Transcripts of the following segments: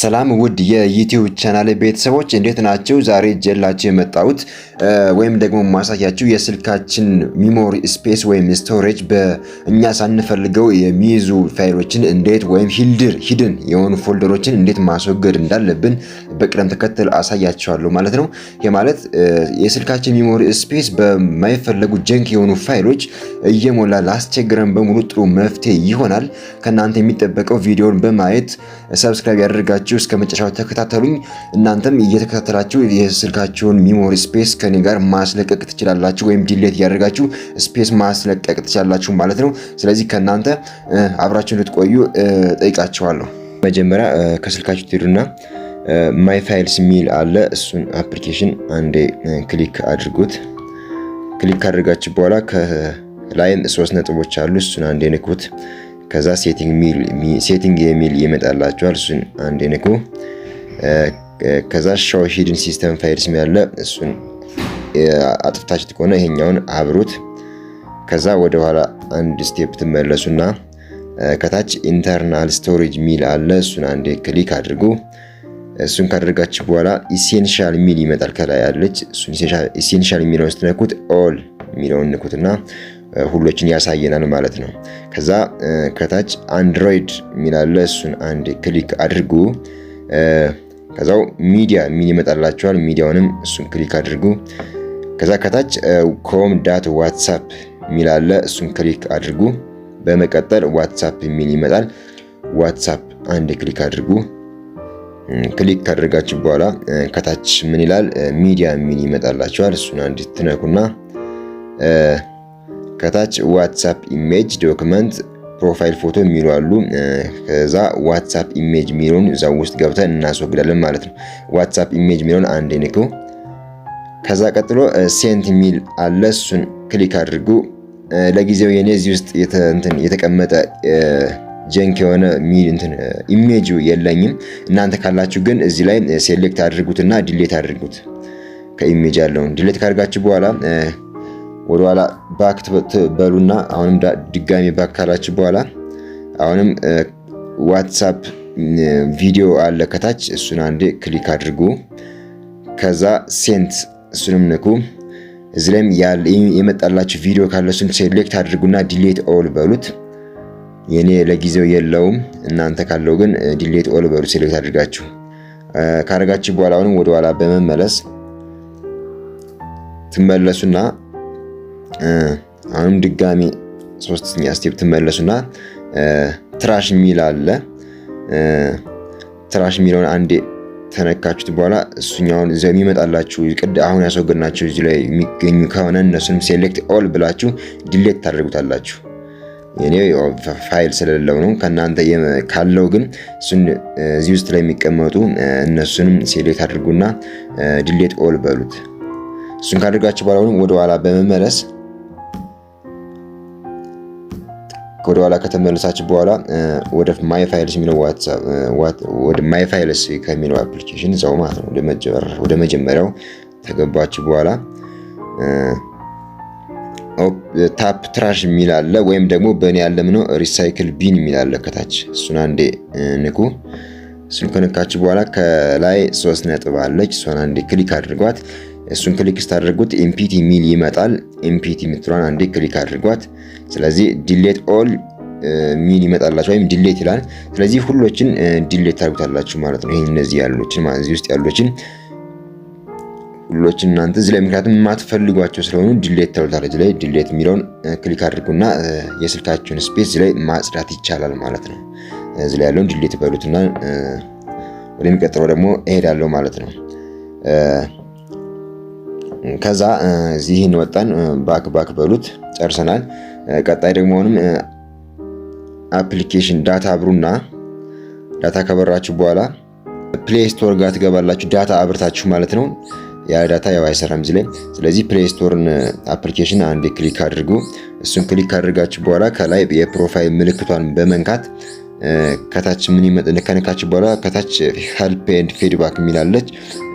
ሰላም ውድ የዩቲዩብ ቻናል ቤተሰቦች እንዴት ናችሁ? ዛሬ ጀላችሁ የመጣሁት ወይም ደግሞ ማሳያችሁ የስልካችን ሚሞሪ ስፔስ ወይም ስቶሬጅ በእኛ ሳንፈልገው የሚይዙ ፋይሎችን እንዴት ወይም ሂድን የሆኑ ፎልደሮችን እንዴት ማስወገድ እንዳለብን በቅደም ተከተል አሳያችኋለሁ ማለት ነው። ይሄ ማለት የስልካችን ሚሞሪ ስፔስ በማይፈለጉ ጀንክ የሆኑ ፋይሎች እየሞላ ላስቸግረን በሙሉ ጥሩ መፍትሄ ይሆናል። ከናንተ የሚጠበቀው ቪዲዮን በማየት ሰብስክራይብ ያደርጋችሁ እስከ መጨረሻው ተከታተሉኝ። እናንተም እየተከታተላችሁ የስልካችሁን ሚሞሪ ስፔስ ከኔ ጋር ማስለቀቅ ትችላላችሁ ወይም ዲሌት ያደርጋችሁ ስፔስ ማስለቀቅ ትችላላችሁ ማለት ነው። ስለዚህ ከናንተ አብራችሁ እንድትቆዩ ጠይቃችኋለሁ። መጀመሪያ ከስልካችሁ ትሄዱና ማይ ፋይልስ ሚል አለ። እሱን አፕሊኬሽን አንዴ ክሊክ አድርጉት። ክሊክ ካደረጋችሁ በኋላ ከላይም 3 ነጥቦች አሉ። እሱን አንዴ ንኩት። ከዛ ሴቲንግ የሚል ይመጣላችኋል። እሱን አንዴ ንኩ። ከዛ ሾው ሂድን ሲስተም ፋይልስ ያለ እሱን አጥፍታችሁት ከሆነ ይሄኛውን አብሩት። ከዛ ወደ ኋላ አንድ ስቴፕ ትመለሱና ከታች ኢንተርናል ስቶሬጅ ሚል አለ። እሱን አንዴ ክሊክ አድርጉ። እሱን ካደረጋችሁ በኋላ ኢሴንሻል ሚል ይመጣል። ከላይ አለች። እሱን ኢሴንሻል ሚለውን ስትነኩት ኦል ሚለውን ንኩትና ሁሎችን ያሳየናል ማለት ነው። ከዛ ከታች አንድሮይድ ሚል አለ። እሱን አንድ ክሊክ አድርጉ። ከዛው ሚዲያ ሚል ይመጣላችኋል። ሚዲያውንም እሱን ክሊክ አድርጉ። ከዛ ከታች ኮም ዳት ዋትስአፕ ሚል አለ። እሱን ክሊክ አድርጉ። በመቀጠል ዋትስአፕ ሚል ይመጣል። ዋትስአፕ አንድ ክሊክ አድርጉ። ክሊክ ካደረጋችሁ በኋላ ከታች ምን ይላል? ሚዲያ ሚል ይመጣላችኋል። እሱን አንድ ትነኩና ከታች ዋትስአፕ ኢሜጅ ዶክመንት ፕሮፋይል ፎቶ የሚሉ አሉ። ከዛ ዋትስአፕ ኢሜጅ የሚለውን እዛው ውስጥ ገብተን እናስወግዳለን ማለት ነው። ዋትስአፕ ኢሜጅ የሚለውን አንዴ ንኩ። ከዛ ቀጥሎ ሴንት ሚል አለ። እሱን ክሊክ አድርጉ። ለጊዜው የኔ እዚህ ውስጥ የተቀመጠ ጀንክ የሆነ ኢሜጅ የለኝም። እናንተ ካላችሁ ግን እዚህ ላይ ሴሌክት አድርጉትና ዲሌት አድርጉት። ከኢሜጅ ያለውን ዲሌት ካደርጋችሁ በኋላ ወደ ኋላ ባክ ትበሉና አሁንም ድጋሚ ባክ ካላችሁ በኋላ አሁንም ዋትስአፕ ቪዲዮ አለ ከታች። እሱን አንዴ ክሊክ አድርጉ። ከዛ ሴንት እሱንም ንኩ። እዚህ ላይም የመጣላችሁ ቪዲዮ ካለ እሱን ሴሌክት አድርጉና ዲሌት ኦል በሉት። የኔ ለጊዜው የለውም። እናንተ ካለው ግን ዲሌት ኦል በሉት ሴሌክት አድርጋችሁ። ካረጋችሁ በኋላ አሁንም ወደ ኋላ በመመለስ ትመለሱና አሁንም ድጋሚ 3ኛ ስቴፕ ትመለሱና ትራሽ ሚል አለ። ትራሽ ሚለውን አንዴ ተነካችሁት በኋላ እሱኛውን እዛው የሚመጣላችሁ አሁን ያስወገድናቸው እዚህ ላይ የሚገኙ ከሆነ እነሱንም ሴሌክት ኦል ብላችሁ ዲሌት ታደርጉታላችሁ። የኔ ፋይል ስለሌለው ነው። ከናንተ ካለው ግን እሱን እዚህ ውስጥ ላይ የሚቀመጡ እነሱንም ሴሌክት አድርጉና ዲሌት ኦል በሉት። እሱን ካደረጋችሁ በኋላ ወደ ኋላ በመመለስ ወደ ኋላ ከተመለሳችሁ በኋላ ወደ ማይ ፋይልስ የሚለው ወደ ማይ ፋይልስ ከሚለው አፕሊኬሽን እዛው ማለት ነው ወደ መጀመሪያው ተገባችሁ በኋላ ታፕ ትራሽ የሚል አለ። ወይም ደግሞ በእኔ ያለም ነው ሪሳይክል ቢን የሚል አለ ከታች። እሱን አንዴ ንኩ። እሱን ከነካችሁ በኋላ ከላይ 3 ነጥብ አለች። እሷን አንዴ ክሊክ አድርጓት። እሱን ክሊክ ስታደርጉት ኤምፒቲ ሚል ይመጣል። ኤምፒቲ የምትሏን አንዴ ክሊክ አድርጓት። ስለዚህ ዲሌት ኦል ሚል ይመጣላችሁ ወይም ዲሌት ይላል። ስለዚህ ሁሎችን ዲሌት ታደርጉታላችሁ ማለት ነው። ይሄ እነዚህ ያሉችን ማለት እዚህ ውስጥ ያሉችን ሁሎችን እናንተ እዚህ ላይ ምክንያቱም የማትፈልጓቸው ስለሆኑ ዲሌት ታደርጉታላችሁ። እዚህ ላይ ዲሌት የሚለውን ክሊክ አድርጉና የስልካችሁን ስፔስ እዚህ ላይ ማጽዳት ይቻላል ማለት ነው። እዚህ ላይ ያለውን ዲሌት በሉትና ወደሚቀጥለው ደግሞ እሄዳለሁ ማለት ነው። ከዛ እዚህን ወጣን ባክ በሉት። ጨርሰናል። ቀጣይ ደግሞ አሁንም አፕሊኬሽን ዳታ አብሩና ዳታ ከበራችሁ በኋላ ፕሌይ ስቶር ጋር ትገባላችሁ። ዳታ አብርታችሁ ማለት ነው። ያ ዳታ ያው አይሰራም እዚህ ላይ። ስለዚህ ፕሌይ ስቶርን አፕሊኬሽን አንዴ ክሊክ አድርጉ። እሱን ክሊክ ካደረጋችሁ በኋላ ከላይ የፕሮፋይል ምልክቷን በመንካት ከታች ምን ይመጣል? ከነካችሁ በኋላ ከታች ሄልፕ ኤንድ ፊድባክ የሚላለች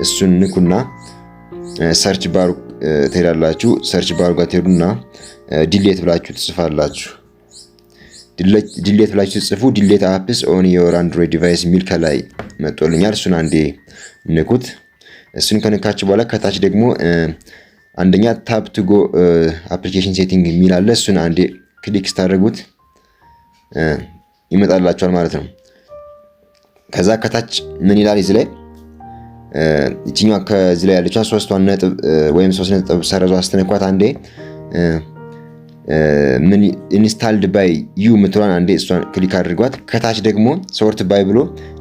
እሱን ንኩና ሰርች ባር ትሄዳላችሁ። ሰርች ባር ጋር ትሄዱና ዲሌት ብላችሁ ትጽፋላችሁ። ዲሌት ብላችሁ ጽፉ ዲሌት አፕስ ኦን ዮር አንድሮይድ ዲቫይስ የሚል ከላይ መጥቶልኛል። እሱን አንዴ ንኩት። እሱን ከነካችሁ በኋላ ከታች ደግሞ አንደኛ ታፕ ቱ ጎ አፕሊኬሽን ሴቲንግ የሚል አለ። እሱን አንዴ ክሊክ ስታደርጉት ይመጣላችኋል ማለት ነው። ከዛ ከታች ምን ይላል እዚህ ላይ እቺኛው ከዚህ ላይ ያለችው 3 ነጥብ ወይም 3 ነጥብ ሰረዟ አስተነኳት አንዴ ምን ኢንስታልድ ባይ ዩ ምትሏን አንዴ እሷን ክሊክ አድርጓት። ከታች ደግሞ ሶርት ባይ ብሎ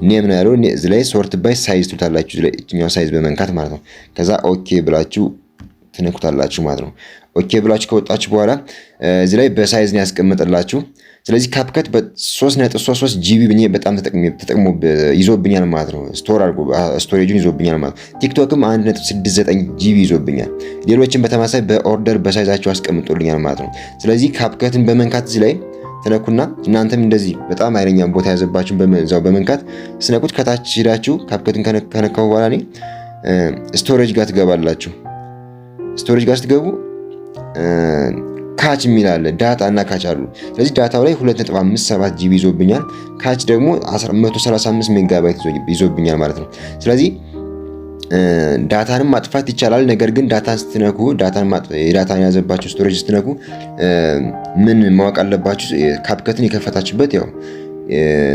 ኔም ነው ያለው። እዚህ ላይ ሶርት ባይ ሳይዝ ትሉታላችሁ። እዚህ ላይ እቺኛው ሳይዝ በመንካት ማለት ነው። ከዛ ኦኬ ብላችሁ ትነኩታላችሁ ማለት ነው። ኦኬ ብላችሁ ከወጣችሁ በኋላ እዚህ ላይ በሳይዝ ነው ያስቀምጥላችሁ። ስለዚህ ካፕከት በ3.33 ጂቢ ብኔ በጣም ተጠቅሞ ይዞብኛል ማለት ነው። ስቶሬጁን ይዞብኛል ማለት ነው። ቲክቶክም 1.69 ጂቢ ይዞብኛል። ሌሎችም በተመሳሳይ በኦርደር በሳይዛቸው አስቀምጦልኛል ማለት ነው። ስለዚህ ካፕከትን በመንካት እዚህ ላይ ተነኩና እናንተም እንደዚህ በጣም ኃይለኛ ቦታ ያዘባችሁን በዛው በመንካት ስነኩት ከታች ሄዳችሁ ካፕከትን ከነካው በኋላ እኔ ስቶሬጅ ጋር ትገባላችሁ። ስቶሬጅ ጋር ስትገቡ ካች የሚል አለ። ዳታ እና ካች አሉ። ስለዚህ ዳታው ላይ 2.57 ጂቢ ይዞብኛል። ካች ደግሞ 135 ሜጋባይት ይዞብኛል ማለት ነው። ስለዚህ ዳታንም ማጥፋት ይቻላል። ነገር ግን ዳታን ስትነኩ ዳታን ያዘባችሁ ስቶሬጅ ስትነኩ ምን ማወቅ አለባችሁ? ካፕከትን የከፈታችሁበት ያው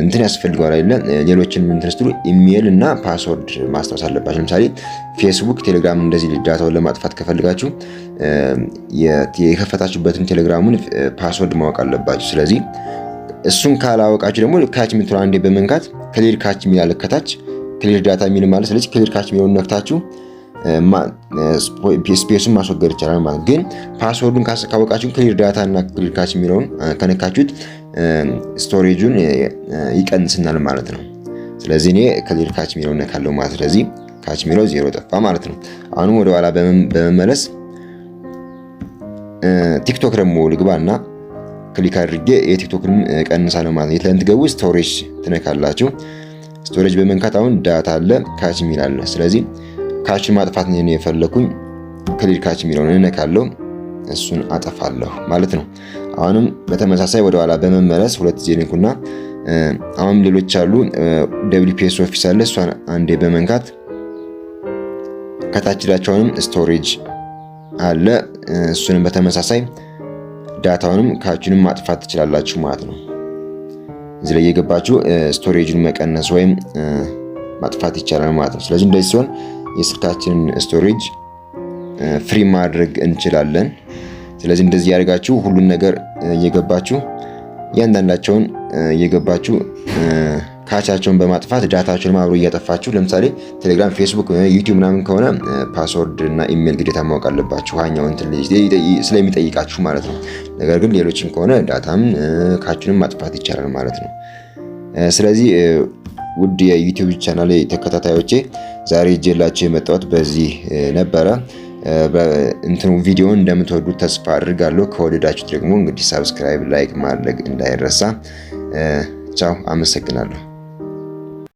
እንትን ያስፈልገዋል አይደለ? ሌሎችን እንትን ስትሉ ኢሜል እና ፓስወርድ ማስታወስ አለባችሁ። ለምሳሌ ፌስቡክ፣ ቴሌግራም እንደዚህ ዳታውን ለማጥፋት ከፈልጋችሁ የከፈታችሁበትን ቴሌግራሙን ፓስወርድ ማወቅ አለባችሁ። ስለዚህ እሱን ካላወቃችሁ ደግሞ ካች የምትለው አንዴ በመንካት ክሊር ካች የሚል አለ ከታች ክሊር ዳታ የሚል ማለት። ስለዚህ ክሊር ካች የሚለውን ነክታችሁ ስፔሱን ማስወገድ ይቻላል ማለት። ግን ፓስወርዱን ካወቃችሁ ክሊር ዳታ እና ክሊር ካች የሚለውን ከነካችሁት ስቶሬጁን ይቀንስናል ማለት ነው። ስለዚህ እኔ ክሊር ካች የሚለውን ነካለው ማለት። ስለዚህ ካች የሚለው 0 ጠፋ ማለት ነው። አሁንም ወደ ኋላ በመመለስ ቲክቶክ ደግሞ ልግባና ክሊክ አድርጌ የቲክቶክን ቀንሳለሁ ማለት ነው። የትላንት ገቡ ስቶሬጅ ትነካላችሁ። ስቶሬጅ በመንካት አሁን ዳታ አለ ካች የሚል አለ። ስለዚህ ካችን ማጥፋት ነው የፈለኩኝ። ክሊር ካች የሚለውን እነካለሁ፣ እሱን አጠፋለሁ ማለት ነው። አሁንም በተመሳሳይ ወደ ኋላ በመመለስ ሁለት ጊዜ ንኩና አሁን ሌሎች አሉ። WPS ኦፊስ አለ። እሷን አንዴ በመንካት ከታች ዳቸውንም ስቶሬጅ አለ። እሱንም በተመሳሳይ ዳታውንም ካችንም ማጥፋት ትችላላችሁ ማለት ነው። እዚህ ላይ የገባችሁ ስቶሬጁን መቀነስ ወይም ማጥፋት ይቻላል ማለት ነው። ስለዚህ እንደዚህ ሲሆን የስልካችንን ስቶሬጅ ፍሪ ማድረግ እንችላለን። ስለዚህ እንደዚህ ያደርጋችሁ ሁሉን ነገር እየገባችሁ እያንዳንዳቸውን እየገባችሁ ካቻቸውን በማጥፋት ዳታቸውን አብሮ እያጠፋችሁ፣ ለምሳሌ ቴሌግራም፣ ፌስቡክ፣ ዩቲዩብ ምናምን ከሆነ ፓስወርድ እና ኢሜል ግዴታ ማወቅ አለባችሁ ዋኛው እንትን ስለሚጠይቃችሁ ማለት ነው። ነገር ግን ሌሎችን ከሆነ ዳታም ካችንም ማጥፋት ይቻላል ማለት ነው። ስለዚህ ውድ የዩቲዩብ ቻናል ተከታታዮቼ ዛሬ ይዤላችሁ የመጣሁት በዚህ ነበረ። እንትኑ ቪዲዮውን እንደምትወዱት ተስፋ አድርጋለሁ። ከወደዳችሁ ደግሞ እንግዲህ ሰብስክራይብ፣ ላይክ ማድረግ እንዳይረሳ። ቻው፣ አመሰግናለሁ።